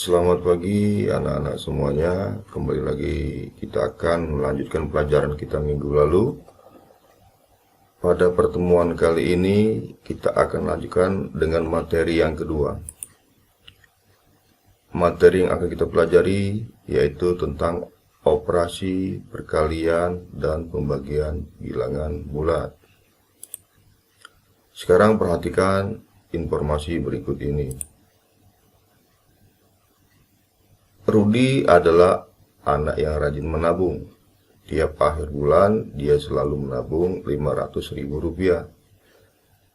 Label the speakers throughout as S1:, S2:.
S1: Selamat pagi anak-anak semuanya. Kembali lagi kita akan melanjutkan pelajaran kita minggu lalu. Pada pertemuan kali ini kita akan lanjutkan dengan materi yang kedua. Materi yang akan kita pelajari yaitu tentang operasi perkalian dan pembagian bilangan bulat. Sekarang perhatikan informasi berikut ini. Rudi adalah anak yang rajin menabung. Tiap akhir bulan, dia selalu menabung Rp500.000.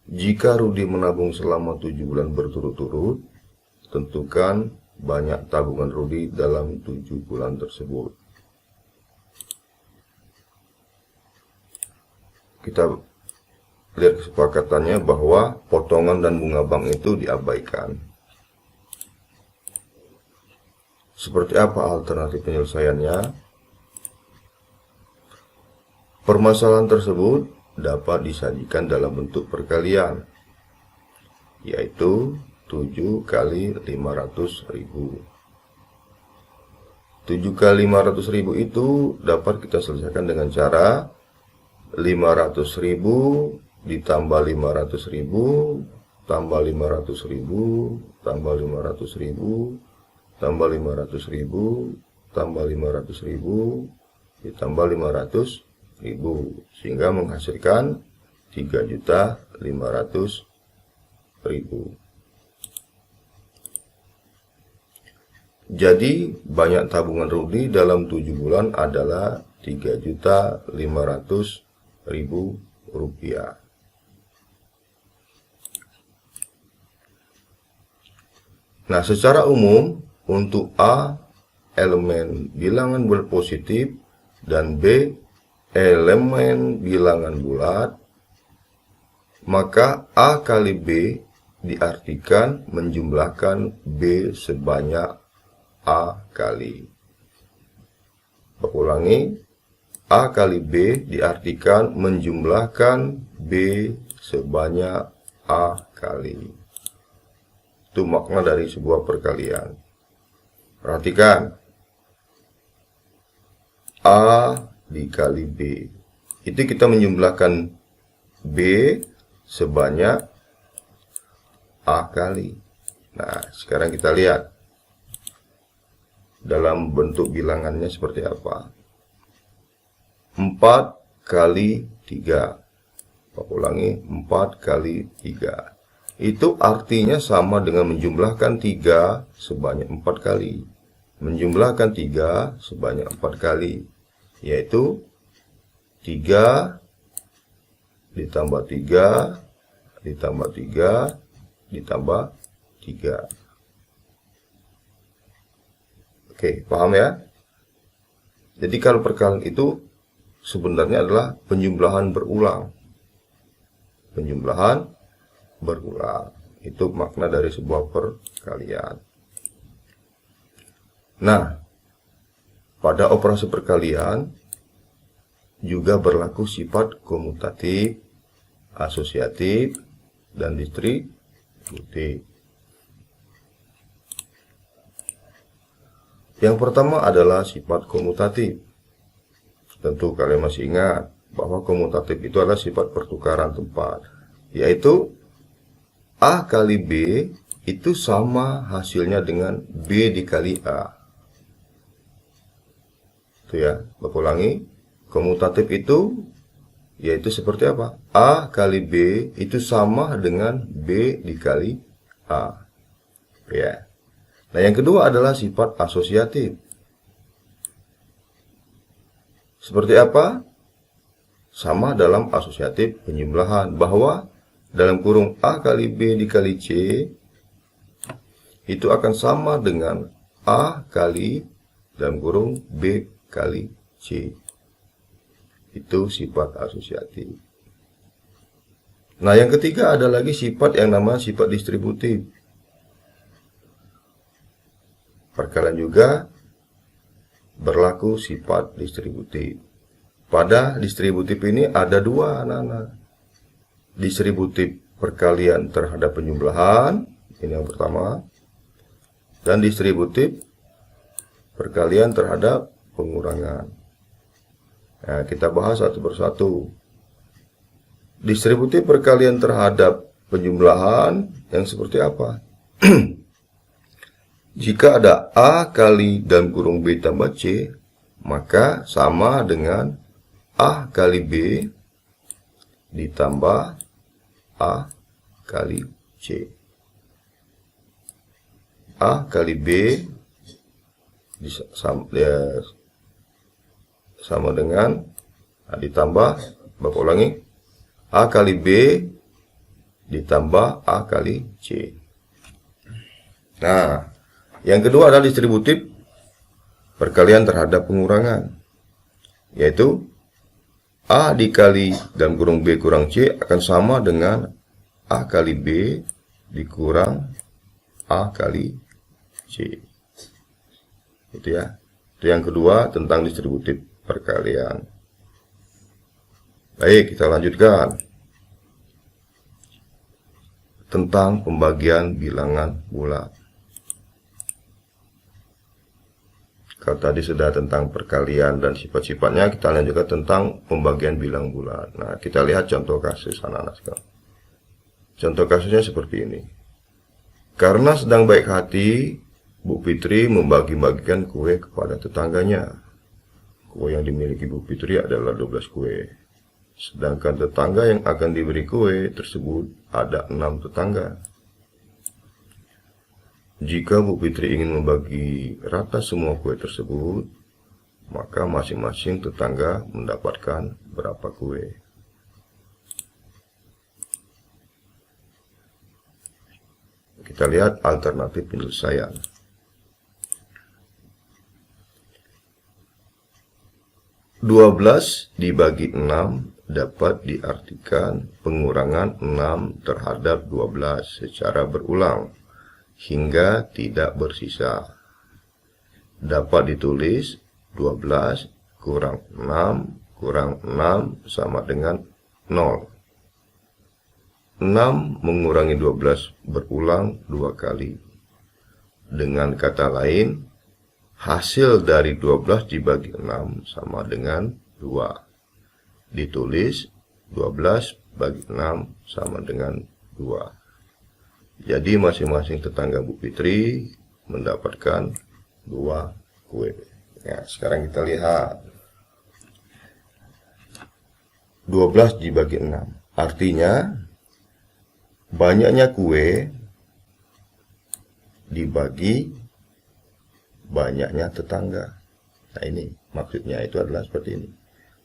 S1: Jika Rudi menabung selama 7 bulan berturut-turut, tentukan banyak tabungan Rudi dalam 7 bulan tersebut. Kita lihat kesepakatannya bahwa potongan dan bunga bank itu diabaikan. Seperti apa alternatif penyelesaiannya? Permasalahan tersebut dapat disajikan dalam bentuk perkalian, yaitu 7 kali 500.000. 7 kali 500.000 itu dapat kita selesaikan dengan cara 500.000 ditambah 500.000 tambah 500.000 tambah 500.000 tambah 500.000 tambah 500.000 ditambah 500.000 sehingga menghasilkan 3.500.000. Jadi banyak tabungan Rudi dalam 7 bulan adalah 3.500.000 rupiah. Nah, secara umum untuk A elemen bilangan bulat positif dan B elemen bilangan bulat, maka A kali B diartikan menjumlahkan B sebanyak A kali. Ulangi, A kali B diartikan menjumlahkan B sebanyak A kali. Itu makna dari sebuah perkalian. Perhatikan, A dikali B, itu kita menjumlahkan B sebanyak A kali. Nah, sekarang kita lihat dalam bentuk bilangannya seperti apa. 4 kali 3. Ulangi, 4 kali 3. Itu artinya sama dengan menjumlahkan 3 sebanyak 4 kali. Menjumlahkan 3 sebanyak 4 kali. Yaitu 3 ditambah 3 ditambah 3 ditambah 3. Oke, paham ya? Jadi kalau perkalian itu sebenarnya adalah penjumlahan berulang. Penjumlahan berulang. Itu makna dari sebuah perkalian. Nah, pada operasi perkalian juga berlaku sifat komutatif, asosiatif, dan distributif. Yang pertama adalah sifat komutatif. Tentu kalian masih ingat bahwa komutatif itu adalah sifat pertukaran tempat, yaitu A kali B itu sama hasilnya dengan B dikali A. Itu ya, ulangi, komutatif itu yaitu seperti apa? A kali B itu sama dengan B dikali A. Ya. Nah, yang kedua adalah sifat asosiatif. Seperti apa? Sama dalam asosiatif penjumlahan, bahwa dalam kurung A kali B dikali C itu akan sama dengan A kali dalam kurung B kali C. Itu sifat asosiatif. Nah, yang ketiga ada lagi sifat yang namanya sifat distributif. Perkalian juga berlaku sifat distributif. Pada distributif ini ada dua anak-anak. Distributif perkalian terhadap penjumlahan, ini yang pertama. dan distributif perkalian terhadap pengurangan. Nah, kita bahas satu persatu. Distributif perkalian terhadap penjumlahan yang seperti apa? Jika ada A kali dalam kurung B tambah C, maka sama dengan A kali B ditambah A kali C. A kali B sama dengan ditambah, Bapak ulangi, A kali B ditambah A kali C. Nah, yang kedua adalah distributif perkalian terhadap pengurangan, yaitu A dikali dalam kurung B kurang C akan sama dengan A kali B dikurang A kali C. Itu ya. Itu yang kedua tentang distributif perkalian. Baik, kita lanjutkan tentang pembagian bilangan bulat. Kalau tadi sudah tentang perkalian dan sifat-sifatnya, kita lanjutkan tentang pembagian bilang bulat. Nah, kita lihat contoh kasus anak-anak sekarang. Contoh kasusnya seperti ini. Karena sedang baik hati, Bu Fitri membagi-bagikan kue kepada tetangganya. Kue yang dimiliki Bu Fitri adalah 12 kue. Sedangkan tetangga yang akan diberi kue tersebut ada 6 tetangga. Jika Bu Fitri ingin membagi rata semua kue tersebut, maka masing-masing tetangga mendapatkan berapa kue. Kita lihat alternatif penyelesaian. (12 dibagi 6) dapat diartikan pengurangan 6 terhadap 12 secara berulang hingga tidak bersisa. Dapat ditulis 12 kurang 6 kurang 6 sama dengan 0. 6 mengurangi 12 berulang 2 kali. Dengan kata lain, hasil dari 12 dibagi 6 sama dengan 2. Ditulis 12 bagi 6 sama dengan 2. Jadi masing-masing tetangga Bu Fitri mendapatkan 2 kue. Ya, sekarang kita lihat 12 dibagi 6. Artinya banyaknya kue dibagi banyaknya tetangga. Nah, ini maksudnya itu adalah seperti ini.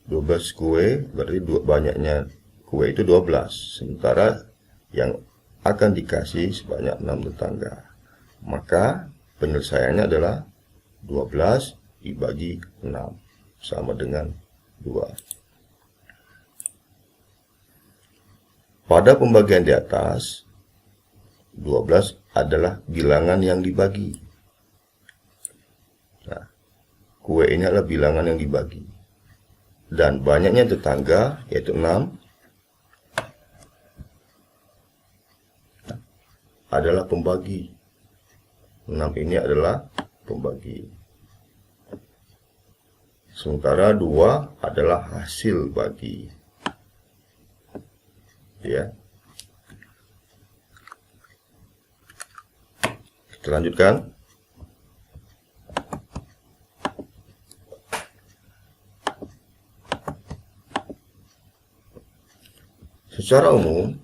S1: 12 kue berarti banyaknya kue itu 12. Sementara yang akan dikasih sebanyak 6 tetangga. Maka penyelesaiannya adalah 12 dibagi 6 sama dengan 2. Pada pembagian di atas, 12 adalah bilangan yang dibagi. Nah, kue ini adalah bilangan yang dibagi. Dan banyaknya tetangga, yaitu 6, adalah pembagi. 6 ini adalah pembagi. Sementara 2 adalah hasil bagi. Ya. Kita lanjutkan. Secara umum,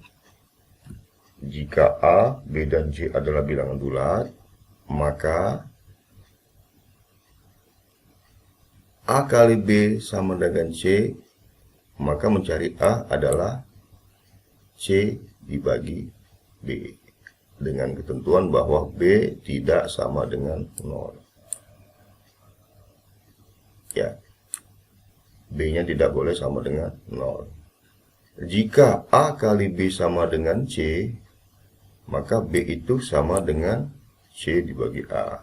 S1: jika A, B, dan C adalah bilangan bulat, maka A kali B sama dengan C, maka mencari A adalah C dibagi B. Dengan ketentuan bahwa B tidak sama dengan 0. Ya, B-nya tidak boleh sama dengan 0. Jika A kali B sama dengan C, maka B itu sama dengan C dibagi A.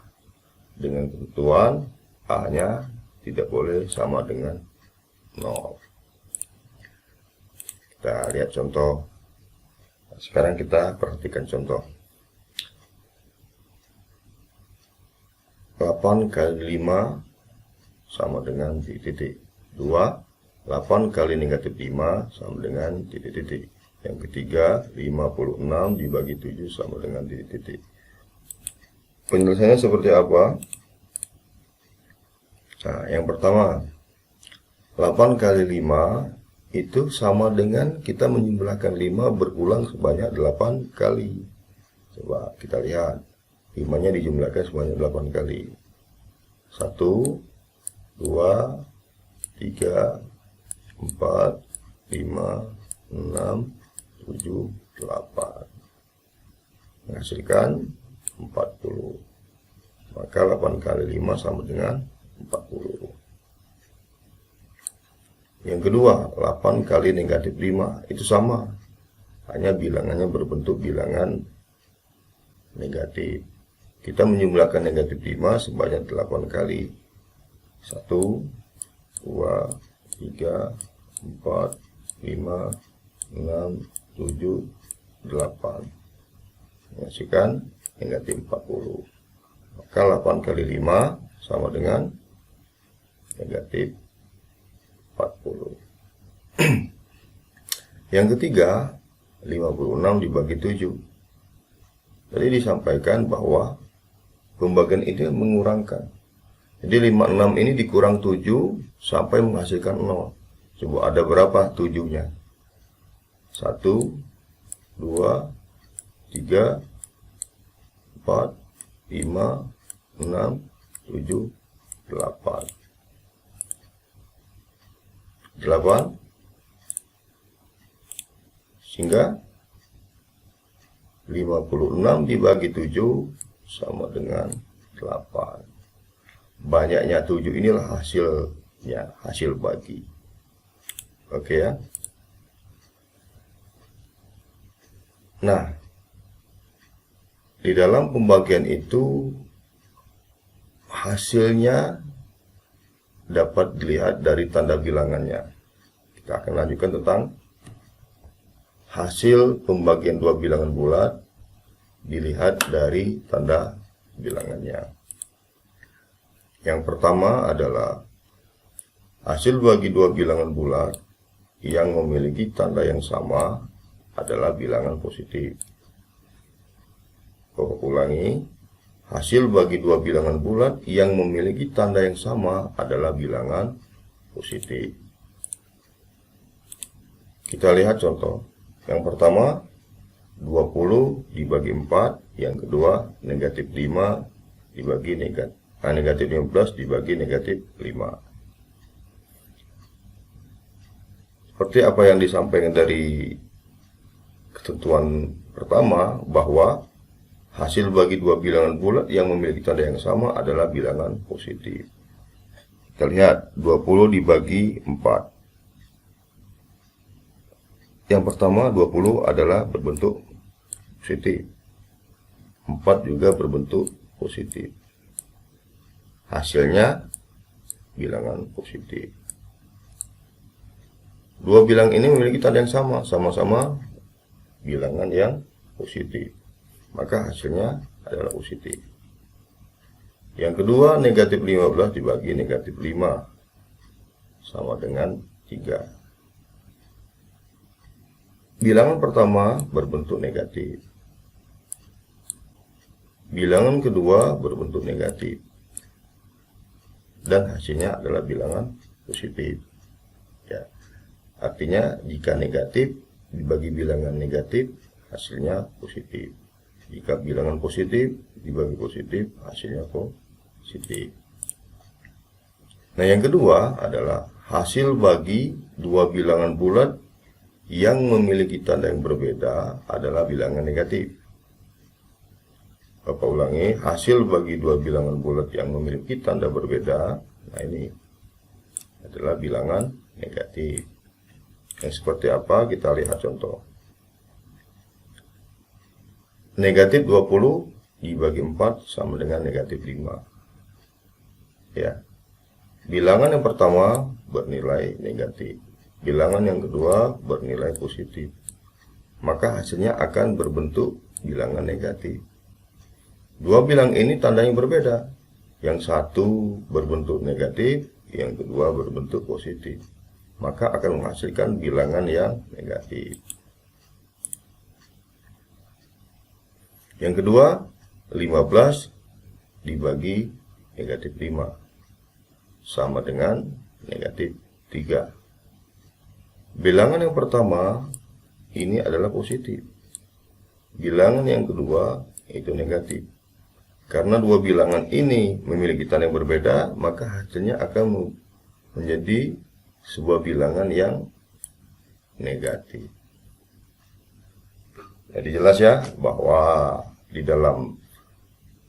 S1: Dengan ketentuan A-nya tidak boleh sama dengan 0. Kita lihat contoh. Sekarang kita perhatikan contoh. 8 kali 5 sama dengan titik-titik. 2. 8 kali negatif 5 sama dengan titik-titik. Yang ketiga, 56 dibagi 7 sama dengan titik-titik. Penyelesaiannya seperti apa? Nah, yang pertama, 8 kali 5 itu sama dengan kita menjumlahkan 5 berulang sebanyak 8 kali. Coba kita lihat, 5-nya dijumlahkan sebanyak 8 kali. 1, 2, 3, 4, 5, 6, 7, 8. Menghasilkan 40. Maka 8 kali 5 sama dengan 40. Yang kedua, 8 kali negatif 5 itu sama. Hanya bilangannya berbentuk bilangan negatif. Kita menjumlahkan negatif 5 sebanyak 8 kali. 1, 2, 3, 4, 5, 6, 7, 8. Menghasilkan negatif 40. Maka 8 kali 5 sama dengan negatif 40. Yang ketiga, 56 dibagi 7. Tadi disampaikan bahwa pembagian itu mengurangkan. Jadi 56 ini dikurang 7 sampai menghasilkan 0. Coba ada berapa 7-nya? 1, 2, 3, 4, 5, 6, 7, 8. 8 sehingga 56 dibagi 7 sama dengan 8. Banyaknya 7 inilah hasilnya, hasil bagi. Oke ya. Nah, di dalam pembagian itu hasilnya dapat dilihat dari tanda bilangannya. Kita akan lanjutkan tentang hasil pembagian dua bilangan bulat dilihat dari tanda bilangannya. Yang pertama adalah hasil bagi dua bilangan bulat yang memiliki tanda yang sama adalah bilangan positif. Bapak ulangi, hasil bagi dua bilangan bulat yang memiliki tanda yang sama adalah bilangan positif. Kita lihat contoh. Yang pertama, 20 dibagi 4. Yang kedua, negatif 5 dibagi negatif 15 dibagi negatif 5. Seperti apa yang disampaikan dari ketentuan pertama, bahwa hasil bagi dua bilangan bulat yang memiliki tanda yang sama adalah bilangan positif. Kita lihat 20 dibagi 4. Yang pertama 20 adalah berbentuk positif. 4 juga berbentuk positif. Hasilnya bilangan positif. Dua bilang ini memiliki tanda yang sama, sama-sama bilangan yang positif. Maka hasilnya adalah positif. Yang kedua, negatif 15 dibagi negatif 5 sama dengan 3. Bilangan pertama berbentuk negatif. Bilangan kedua berbentuk negatif. Dan hasilnya adalah bilangan positif. Ya. Artinya jika negatif dibagi bilangan negatif, hasilnya positif. Jika bilangan positif dibagi positif, hasilnya positif. Nah, yang kedua adalah hasil bagi dua bilangan bulat yang memiliki tanda yang berbeda adalah bilangan negatif. Bapak ulangi, hasil bagi dua bilangan bulat yang memiliki tanda berbeda, nah ini adalah bilangan negatif. Yang seperti apa? Kita lihat contoh. Negatif 20 dibagi 4 sama dengan negatif 5. Ya. Bilangan yang pertama bernilai negatif. Bilangan yang kedua bernilai positif. Maka hasilnya akan berbentuk bilangan negatif. Dua bilang ini tandanya berbeda. Yang satu berbentuk negatif, yang kedua berbentuk positif. Maka akan menghasilkan bilangan yang negatif. Yang kedua, 15 dibagi negatif 5 sama dengan negatif 3. Bilangan yang pertama ini adalah positif. Bilangan yang kedua itu negatif. Karena dua bilangan ini memiliki tanda yang berbeda, maka hasilnya akan menjadi sebuah bilangan yang negatif. Jadi jelas ya bahwa di dalam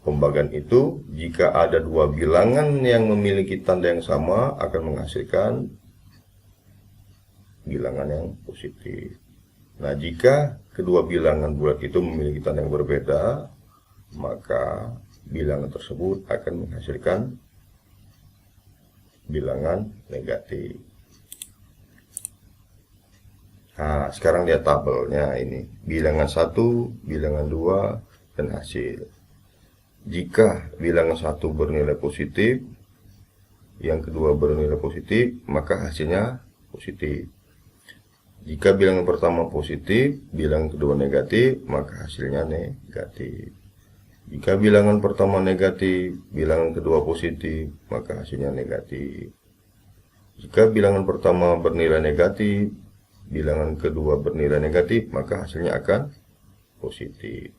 S1: pembagian itu jika ada dua bilangan yang memiliki tanda yang sama akan menghasilkan bilangan yang positif. Nah, jika kedua bilangan bulat itu memiliki tanda yang berbeda, maka bilangan tersebut akan menghasilkan bilangan negatif. Nah, sekarang lihat tabelnya ini. Bilangan 1, bilangan 2, dan hasil. Jika bilangan 1 bernilai positif, yang kedua bernilai positif, maka hasilnya positif. Jika bilangan pertama positif, bilangan kedua negatif, maka hasilnya negatif. Jika bilangan pertama negatif, bilangan kedua positif, maka hasilnya negatif. Jika bilangan pertama bernilai negatif, bilangan kedua bernilai negatif, maka hasilnya akan positif.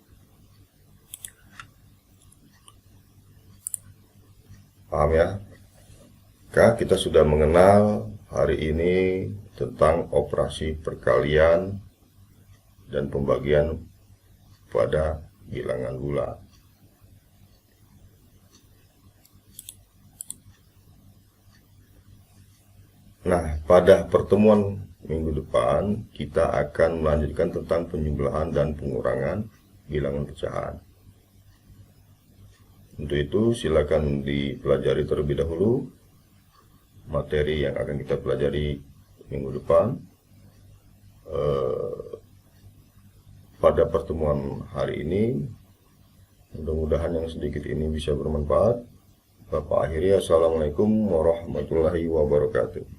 S1: Paham ya? Maka kita sudah mengenal hari ini tentang operasi perkalian dan pembagian pada bilangan bulat. Nah, pada pertemuan minggu depan kita akan melanjutkan tentang penjumlahan dan pengurangan bilangan pecahan. Untuk itu silakan dipelajari terlebih dahulu materi yang akan kita pelajari minggu depan. Pada pertemuan hari ini mudah-mudahan yang sedikit ini bisa bermanfaat. Bapak akhiri, assalamualaikum warahmatullahi wabarakatuh.